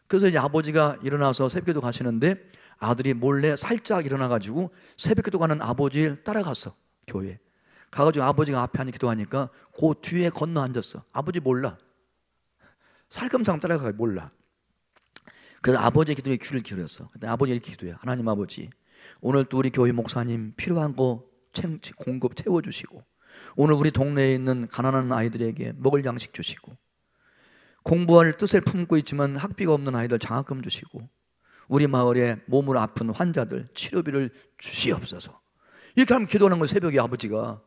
그래서 이제 아버지가 일어나서 새벽 기도 가시는데 아들이 몰래 살짝 일어나가지고 새벽 기도 가는 아버지를 따라갔어. 교회에 가가지고 아버지가 앞에 앉아 기도하니까 그 뒤에 건너 앉았어. 아버지 몰라. 살금살금 따라가가 몰라. 그래서 아버지의 기도에 귀를 기울였어. 그때 아버지 이렇게 기도해. 하나님 아버지, 오늘 또 우리 교회 목사님 필요한 거 공급 채워주시고, 오늘 우리 동네에 있는 가난한 아이들에게 먹을 양식 주시고, 공부할 뜻을 품고 있지만 학비가 없는 아이들 장학금 주시고, 우리 마을에 몸으로 아픈 환자들 치료비를 주시옵소서. 이렇게 하면 기도하는 거예요. 새벽에 아버지가.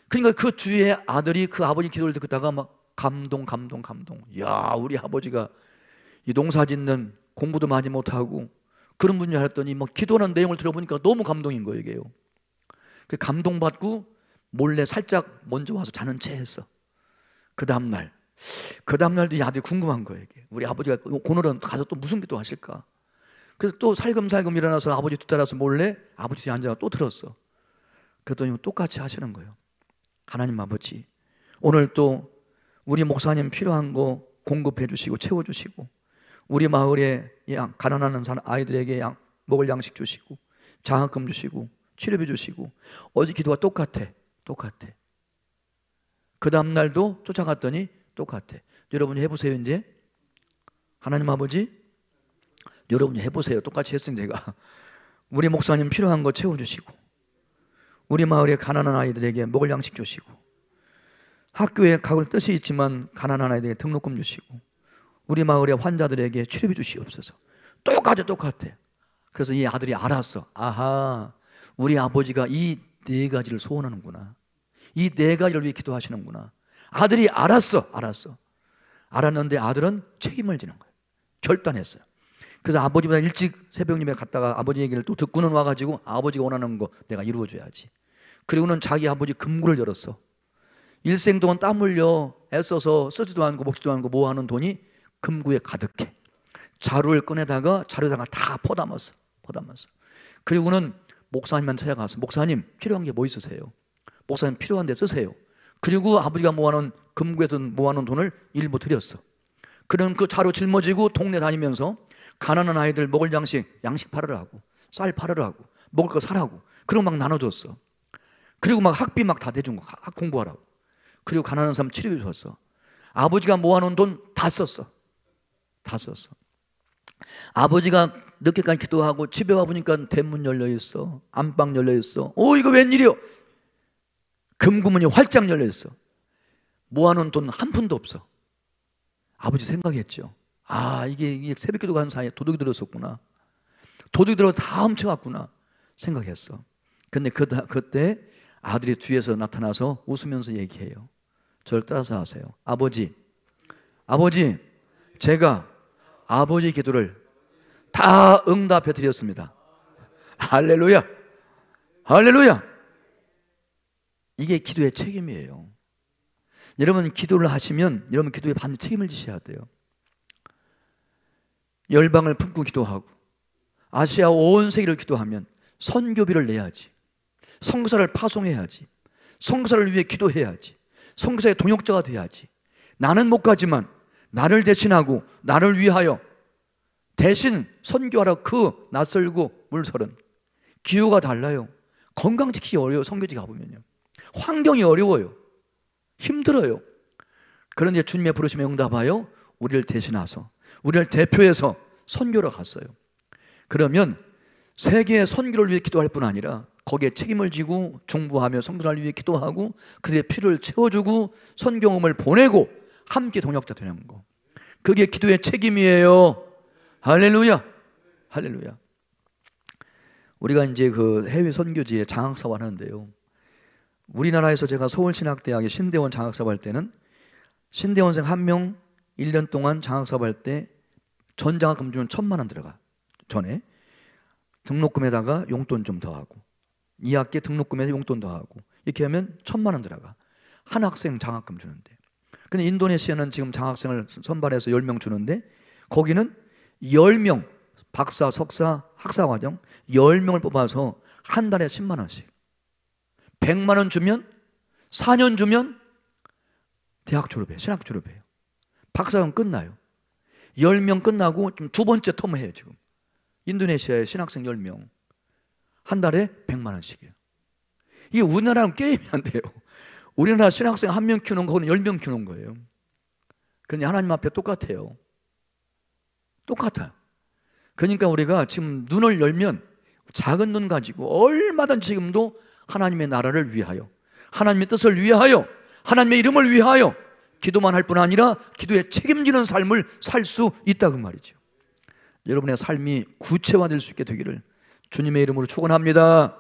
그러니까 그 뒤에 아들이 그 아버지 기도를 듣다가 막 감동. 야, 우리 아버지가 이 농사 짓는 공부도 많이 못하고 그런 분이 알았더니 막 기도하는 내용을 들어보니까 너무 감동인 거예요. 이게요. 그 감동받고 몰래 살짝 먼저 와서 자는 채 했어. 그 다음날도 이 아들이 궁금한 거예요. 이게. 우리 아버지가 오늘은 가서 또 무슨 기도 하실까. 그래서 또 살금살금 일어나서 아버지 뒤따라서 몰래 아버지 뒤에 앉아서 또 들었어. 그랬더니 똑같이 하시는 거예요. 하나님 아버지, 오늘 또 우리 목사님 필요한 거 공급해 주시고 채워주시고, 우리 마을에 가난한 아이들에게 먹을 양식 주시고, 장학금 주시고, 치료비 주시고. 어제 기도가 똑같아. 그 다음날도 쫓아갔더니 똑같아. 여러분이 해보세요. 이제 하나님 아버지, 여러분이 해보세요. 똑같이 했으니 제가 우리 목사님 필요한 거 채워주시고, 우리 마을에 가난한 아이들에게 먹을 양식 주시고, 학교에 가볼 뜻이 있지만 가난한 아이들에게 등록금 주시고, 우리 마을의 환자들에게 치료비 주시옵소서. 똑같아. 그래서 이 아들이 알았어. 아하, 우리 아버지가 이 4가지를 소원하는구나. 이 4가지를 위해 기도하시는구나. 아들이 알았는데 아들은 책임을 지는 거예요. 결단했어요. 그래서 아버지보다 일찍 새벽 예배 갔다가 아버지 얘기를 또 듣고는 와가지고 아버지가 원하는 거 내가 이루어줘야지. 그리고는 자기 아버지 금고를 열었어. 일생 동안 땀 흘려 애써서 쓰지도 않고 먹지도 않고 모아놓은 돈이 금고에 가득해. 자루를 꺼내다가 자루에다가 다 퍼담았어. 그리고는 목사님만 찾아가서, 목사님 필요한 게 뭐 있으세요? 목사님 필요한 데 쓰세요. 그리고 아버지가 모아놓은 금고에서 모아놓은 돈을 일부 드렸어. 그는 그 자루 짊어지고 동네 다니면서 가난한 아이들 먹을 양식 팔으라고, 쌀 팔으라고, 먹을 거 사라고, 그리고 막 나눠줬어. 그리고 막 학비 막 다 대준 거, 학 공부하라고. 그리고 가난한 사람 치료비 줬어. 아버지가 모아놓은 돈 다 썼어. 아버지가 늦게까지 기도하고 집에 와보니까 대문 열려있어. 안방 열려있어. 이거 웬일이요? 금구문이 활짝 열려있어. 모아놓은 돈 한 푼도 없어. 아버지 생각했죠. 아, 이게 새벽 기도 가는 사이에 도둑이 들었었구나. 도둑이 들어서 다 훔쳐갔구나 생각했어. 근데 그때 아들이 뒤에서 나타나서 웃으면서 얘기해요. 저를 따라서 하세요. 아버지, 제가 아버지 기도를 다 응답해 드렸습니다. 할렐루야. 이게 기도의 책임이에요. 여러분 기도를 하시면 여러분 기도에 반드시 책임을 지셔야 돼요. 열방을 품고 기도하고 아시아 온 세계를 기도하면 선교비를 내야지, 선교사를 파송해야지, 선교사를 위해 기도해야지, 선교사의 동역자가 돼야지. 나는 못 가지만 나를 대신하고 나를 위하여 대신 선교하러 그 낯설고 물설은 기후가 달라요. 건강 지키기 어려워요. 선교지 가보면요. 환경이 어려워요. 힘들어요. 그런데 주님의 부르심에 응답하여 우리를 대신하서 우리를 대표해서 선교로 갔어요. 그러면 세계의 선교를 위해 기도할 뿐 아니라 거기에 책임을 지고 중부하며 선교를 위해 기도하고 그들의 필요를 채워주고 선교음을 보내고 함께 동역자 되는 거, 그게 기도의 책임이에요. 할렐루야, 할렐루야. 우리가 이제 그 해외 선교지에 장학사업 하는데요, 우리나라에서 제가 서울신학대학의 신대원 장학사업 할 때는 신대원생 1명 1년 동안 장학사업 할 때 전장학금 주면 1,000만 원 들어가. 전에 등록금에다가 용돈 좀 더하고 2학기 등록금에 용돈 더하고 이렇게 하면 1,000만 원 들어가. 한 학생 장학금 주는데. 근데 인도네시아는 지금 장학생을 선발해서 10명 주는데 거기는 10명 박사, 석사, 학사과정 10명을 뽑아서 한 달에 10만 원씩 100만 원 주면 4년 주면 대학 졸업해요. 신학 졸업해요. 박사학원 끝나요. 10명 끝나고 좀 두 번째 텀을 해요. 지금 인도네시아에 신학생 10명 한 달에 100만 원씩이에요. 이게 우리나라랑 게임이 안 돼요. 우리나라 신학생 1명 키우는 거는 10명 키우는 거예요. 그런데 하나님 앞에 똑같아요. 똑같아요. 그러니까 우리가 지금 눈을 열면 작은 눈 가지고 얼마든지 지금도 하나님의 나라를 위하여, 하나님의 뜻을 위하여, 하나님의 이름을 위하여 기도만 할 뿐 아니라 기도에 책임지는 삶을 살 수 있다고 말이죠. 여러분의 삶이 구체화될 수 있게 되기를 주님의 이름으로 축원합니다.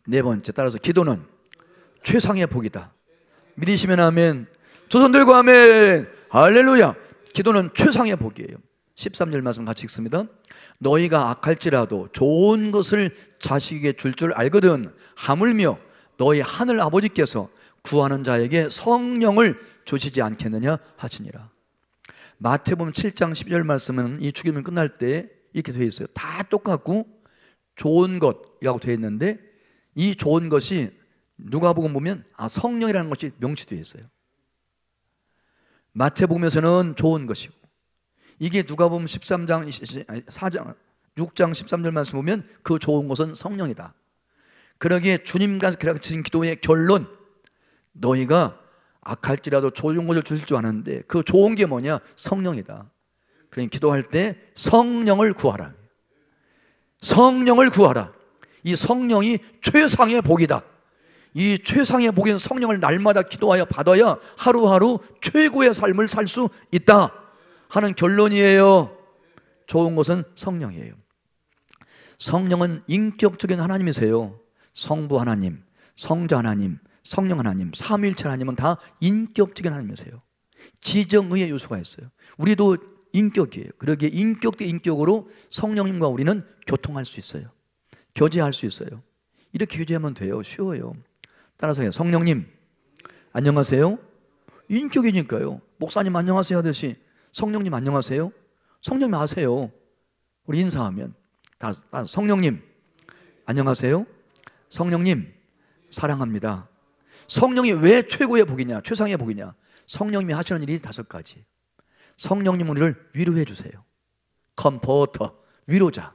네 번째, 따라서 기도는 최상의 복이다. 믿으시면 아멘. 조손 들고 아멘. 할렐루야. 기도는 최상의 복이에요. 13절 말씀 같이 읽습니다. 너희가 악할지라도 좋은 것을 자식에게 줄 줄 알거든 하물며 너희 하늘 아버지께서 구하는 자에게 성령을 주시지 않겠느냐 하시니라. 마태복음 7장 12절 말씀은 이 주기도문 끝날 때 이렇게 되어 있어요. 다 똑같고 좋은 것이라고 되어 있는데 이 좋은 것이 누가복음 보면 성령이라는 것이 명시되어 있어요. 마태복음에서는 좋은 것이고 이게 누가복음 6장 13절 말씀 보면 그 좋은 것은 성령이다. 그러기에 주님과 가르치신 기도의 결론, 너희가 악할지라도 좋은 것을 주실 줄 아는데 그 좋은 게 뭐냐? 성령이다. 그러니 기도할 때 성령을 구하라. 성령을 구하라. 이 성령이 최상의 복이다. 이 최상의 복인 성령을 날마다 기도하여 받아야 하루하루 최고의 삶을 살 수 있다 하는 결론이에요. 좋은 것은 성령이에요. 성령은 인격적인 하나님이세요. 성부 하나님, 성자 하나님, 성령 하나님, 삼위일체 하나님은 다 인격적인 하나님이세요. 지정의의 요소가 있어요. 우리도 인격이에요. 그러기에 인격 대 인격으로 성령님과 우리는 교통할 수 있어요. 교제할 수 있어요. 이렇게 교제하면 돼요. 쉬워요. 따라서 해요. 성령님 안녕하세요. 인격이니까요. 목사님 안녕하세요 하듯이 성령님 안녕하세요. 성령님 아세요. 우리 인사하면 다 성령님 안녕하세요. 성령님 사랑합니다. 성령이 왜 최고의 복이냐, 최상의 복이냐? 성령님이 하시는 일이 5가지. 성령님 우리를 위로해 주세요. 컴포터, 위로자.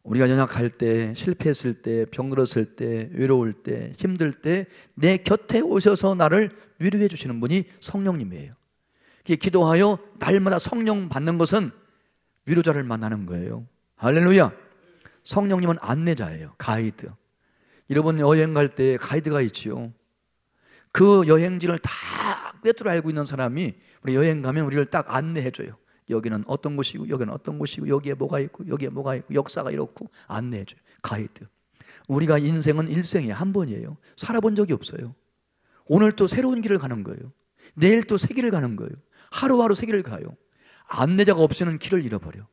우리가 연약할 때, 실패했을 때, 병들었을 때, 외로울 때, 힘들 때 내 곁에 오셔서 나를 위로해 주시는 분이 성령님이에요. 기도하여 날마다 성령 받는 것은 위로자를 만나는 거예요. 할렐루야. 성령님은 안내자예요. 가이드. 여러분 여행 갈 때 가이드가 있지요. 그 여행지를 다 꿰뚫어 알고 있는 사람이 우리 여행 가면 우리를 딱 안내해 줘요. 여기는 어떤 곳이고 여기는 어떤 곳이고 여기에 뭐가 있고 여기에 뭐가 있고 역사가 이렇고 안내해 줘요. 가이드. 우리가 인생은 일생에 한 번이에요. 살아본 적이 없어요. 오늘 또 새로운 길을 가는 거예요. 내일 또 새 길을 가는 거예요. 하루하루 새 길을 가요. 안내자가 없이는 길을 잃어버려.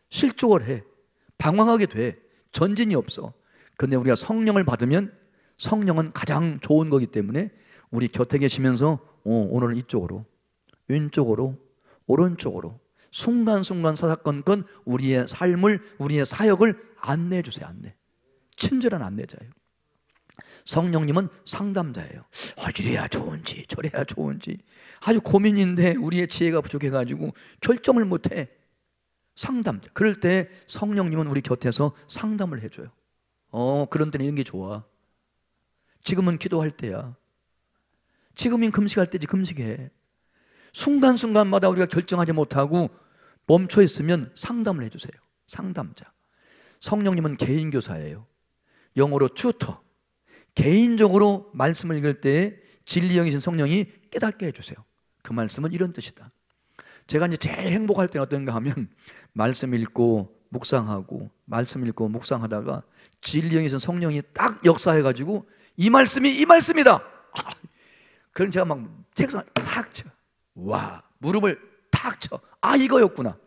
실족을 해. 방황하게 돼. 전진이 없어. 그런데 우리가 성령을 받으면 성령은 가장 좋은 거기 때문에 우리 곁에 계시면서 오늘은 이쪽으로, 왼쪽으로, 오른쪽으로 순간순간 사사건건 우리의 삶을, 우리의 사역을 안내해 주세요. 안내. 친절한 안내자예요. 성령님은 상담자예요. 이래야 좋은지 저래야 좋은지 아주 고민인데 우리의 지혜가 부족해가지고 결정을 못해. 상담자. 그럴 때 성령님은 우리 곁에서 상담을 해줘요. 그런 때는 이런 게 좋아. 지금은 기도할 때야. 지금은 금식할 때지. 금식해. 순간순간마다 우리가 결정하지 못하고 멈춰 있으면 상담을 해주세요. 상담자. 성령님은 개인교사예요. 영어로 튜터. 개인적으로 말씀을 읽을 때 진리 영이신 성령이 깨닫게 해주세요. 그 말씀은 이런 뜻이다. 제가 이제 제일 행복할 때는 어떤가 하면 말씀 읽고 묵상하고 말씀 읽고 묵상하다가 진리 영이신 성령이 딱 역사해가지고 이 말씀이 이 말씀이다. 그럼 제가 막 책상을 탁 쳐. 와, 무릎을 탁 쳐. 이거였구나.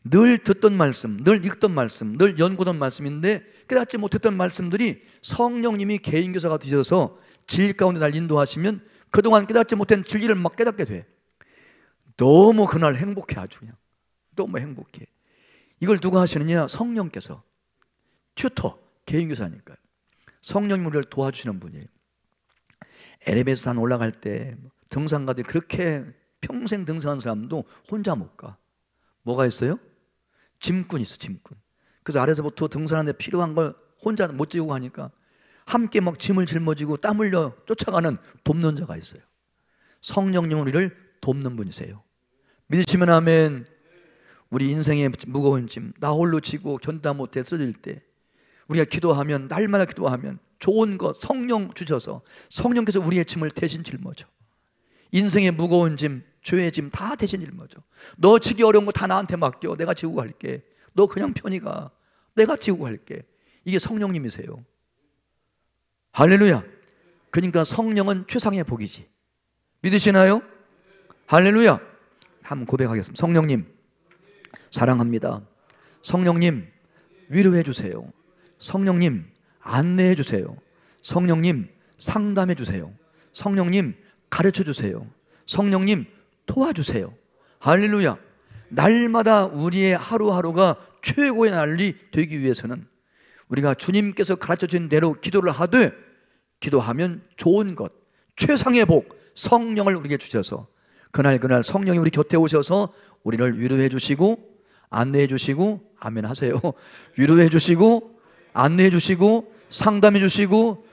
늘 듣던 말씀, 늘 읽던 말씀, 늘 연구하던 말씀인데 깨닫지 못했던 말씀들이 성령님이 개인교사가 되셔서 진리 가운데 날 인도하시면 그동안 깨닫지 못한 진리를 막 깨닫게 돼. 너무 그날 행복해. 아주 그냥 너무 행복해. 이걸 누가 하시느냐? 성령께서. 튜터, 개인교사니까요. 성령님 우리를 도와주시는 분이에요. 엘리베이터 단 올라갈 때 등산가들이 그렇게 평생 등산한 사람도 혼자 못 가. 뭐가 있어요? 짐꾼이 있어. 짐꾼. 그래서 아래서부터 등산하는데 필요한 걸 혼자 못 지고 가니까 함께 막 짐을 짊어지고 땀 흘려 쫓아가는 돕는 자가 있어요. 성령님은 우리를 돕는 분이세요. 믿으시면 아멘. 우리 인생의 무거운 짐 나 홀로 지고 견다 못해 쓰질 때 우리가 기도하면, 날마다 기도하면 좋은 것 성령 주셔서 성령께서 우리의 짐을 대신 짊어져. 인생의 무거운 짐, 죄의 짐 다 대신 짊어져. 너 지기 어려운 거 다 나한테 맡겨. 내가 지고 갈게. 너 그냥 편히 가. 내가 지고 갈게. 이게 성령님이세요. 할렐루야. 그러니까 성령은 최상의 복이지. 믿으시나요? 할렐루야. 한번 고백하겠습니다. 성령님 사랑합니다. 성령님 위로해 주세요. 성령님 안내해 주세요. 성령님 상담해 주세요. 성령님 가르쳐 주세요. 성령님 도와주세요. 할렐루야. 날마다 우리의 하루하루가 최고의 날이 되기 위해서는 우리가 주님께서 가르쳐 주신 대로 기도를 하되, 기도하면 좋은 것, 최상의 복, 성령을 우리에게 주셔서 그날 성령이 우리 곁에 오셔서 우리를 위로해 주시고 안내해 주시고, 아멘 하세요. 위로해 주시고 안내해 주시고 상담해 주시고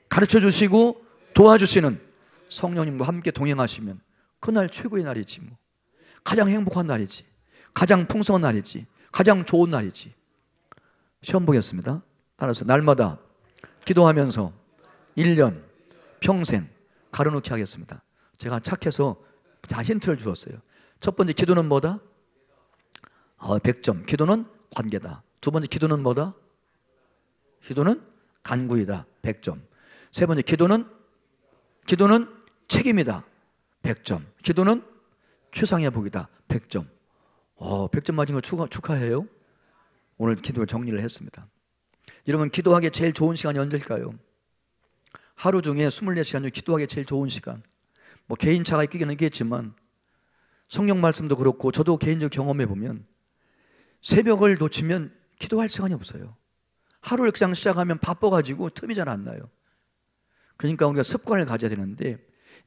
가르쳐 주시고 도와주시는 성령님과 함께 동행하시면 그날 최고의 날이지. 뭐 가장 행복한 날이지, 가장 풍성한 날이지, 가장 좋은 날이지. 시험 보겠습니다. 따라서 날마다 기도하면서 1년 평생 가려놓기 하겠습니다. 제가 착해서 다 힌트를 주었어요. 첫 번째 기도는 뭐다? 100점. 기도는 관계다. 두 번째 기도는 뭐다? 기도는 간구이다. 100점. 세 번째 기도는 책임이다. 100점. 기도는 최상의 복이다. 100점. 100점 맞은 걸 축하해요. 오늘 기도를 정리를 했습니다. 여러분, 기도하기에 제일 좋은 시간이 언제일까요? 하루 중에 24시간 중에 기도하기에 제일 좋은 시간. 뭐 개인차가 있기는 있겠지만 성경 말씀도 그렇고 저도 개인적 경험해 보면 새벽을 놓치면 기도할 시간이 없어요. 하루를 그냥 시작하면 바빠가지고 틈이 잘 안 나요. 그러니까 우리가 습관을 가져야 되는데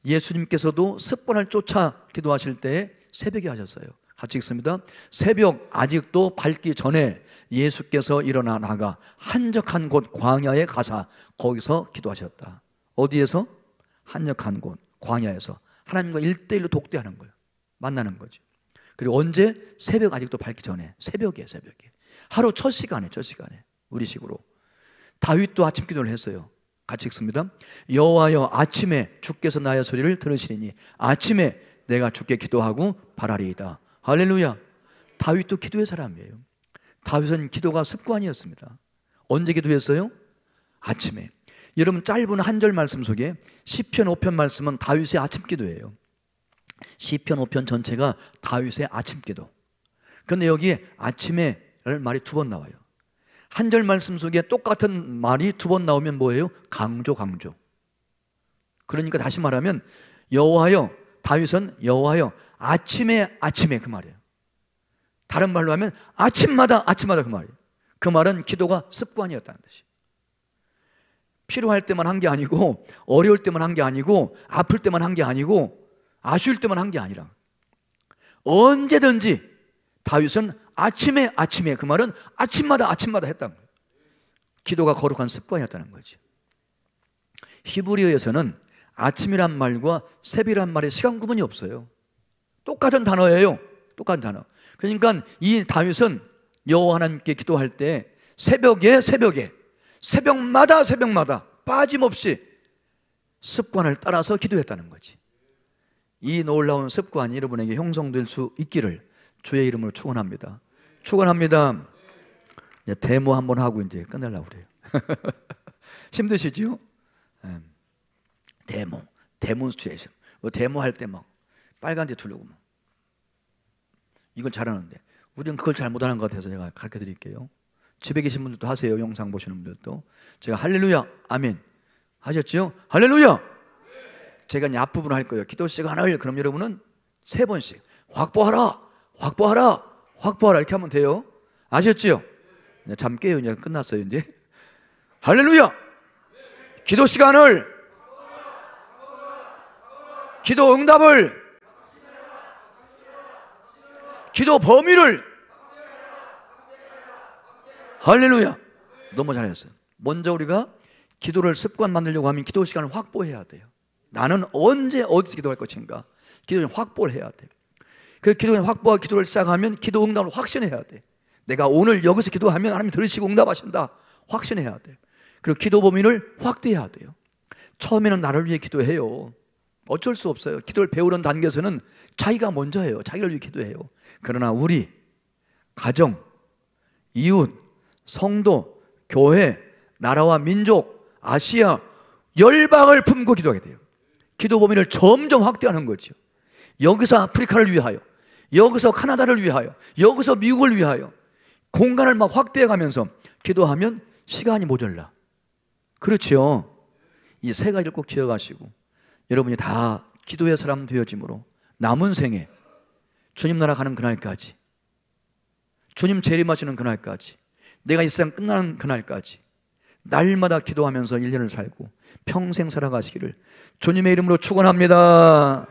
예수님께서도 습관을 쫓아 기도하실 때 새벽에 하셨어요. 같이 읽습니다. 새벽 아직도 밝기 전에 예수께서 일어나 나가 한적한 곳 광야에 가사 거기서 기도하셨다. 어디에서? 한적한 곳 광야에서 하나님과 1대1로 독대하는 거예요. 만나는 거죠. 그리고 언제? 새벽 아직도 밝기 전에, 새벽에 하루 첫 시간에 우리식으로. 다윗도 아침 기도를 했어요. 같이 읽습니다. 여호와여 아침에 주께서 나의 소리를 들으시리니 아침에 내가 주께 기도하고 바라리이다. 할렐루야. 다윗도 기도의 사람이에요. 다윗은 기도가 습관이었습니다. 언제 기도했어요? 아침에. 여러분, 짧은 한 절 말씀 속에 시편 5편 말씀은 다윗의 아침 기도예요. 시편 5편 전체가 다윗의 아침 기도. 그런데 여기에 아침에라는 말이 2번 나와요. 한 절 말씀 속에 똑같은 말이 2번 나오면 뭐예요? 강조. 그러니까 다시 말하면 여호와여, 다윗은 여호와여 아침에 그 말이에요. 다른 말로 하면 아침마다 그 말이에요. 그 말은 기도가 습관이었다는 뜻이에요. 필요할 때만 한 게 아니고, 어려울 때만 한 게 아니고, 아플 때만 한 게 아니고, 아쉬울 때만 한 게 아니라 언제든지 다윗은 아침에 그 말은 아침마다 했다는 거예요. 기도가 거룩한 습관이었다는 거죠. 히브리어에서는 아침이란 말과 새벽이란 말에 시간 구분이 없어요. 똑같은 단어예요. 똑같은 단어. 그러니까 이 다윗은 여호와 하나님께 기도할 때 새벽마다 빠짐없이 습관을 따라서 기도했다는 거지. 이 놀라운 습관이 여러분에게 형성될 수 있기를 주의 이름으로 축원합니다. 이제 데모 한번 하고 이제 끝내려고 그래요. 힘드시죠? 데몬스트레이션. 데모할 때 막 빨간 데 두르고 막. 이걸 잘하는데 우리는 그걸 잘 못하는 것 같아서 제가 가르쳐 드릴게요. 집에 계신 분들도 하세요. 영상 보시는 분들도. 제가 할렐루야 아멘 하셨죠? 할렐루야. 제가 이제 앞부분 할 거예요. 기도 시간을. 그럼 여러분은 3번씩 확보하라 이렇게 하면 돼요. 아셨죠? 잠 깨요. 이제 끝났어요. 이제 할렐루야. 기도 시간을, 기도 응답을, 기도 범위를. 할렐루야. 너무 잘했어요. 먼저 우리가 기도를 습관 만들려고 하면 기도 시간을 확보해야 돼요. 나는 언제 어디서 기도할 것인가, 기도를 확보를 해야 돼요. 그 기도를 확보하고 기도를 시작하면 기도 응답을 확신해야 돼. 내가 오늘 여기서 기도하면 하나님 들으시고 응답하신다 확신해야 돼요. 그리고 기도 범위를 확대해야 돼요. 처음에는 나를 위해 기도해요. 어쩔 수 없어요. 기도를 배우는 단계에서는 자기가 먼저예요. 자기를 위해 기도해요. 그러나 우리 가정, 이웃, 성도, 교회, 나라와 민족, 아시아, 열방을 품고 기도하게 돼요. 기도 범위를 점점 확대하는 거죠. 여기서 아프리카를 위하여, 여기서 카나다를 위하여, 여기서 미국을 위하여 공간을 막 확대해가면서 기도하면 시간이 모자라. 그렇죠. 이 3가지를 꼭 기억하시고 여러분이 다 기도의 사람 되어짐으로 남은 생에 주님 나라 가는 그날까지, 주님 재림하시는 그날까지, 내가 이 세상 끝나는 그날까지 날마다 기도하면서 1년을 살고 평생 살아가시기를 주님의 이름으로 축원합니다.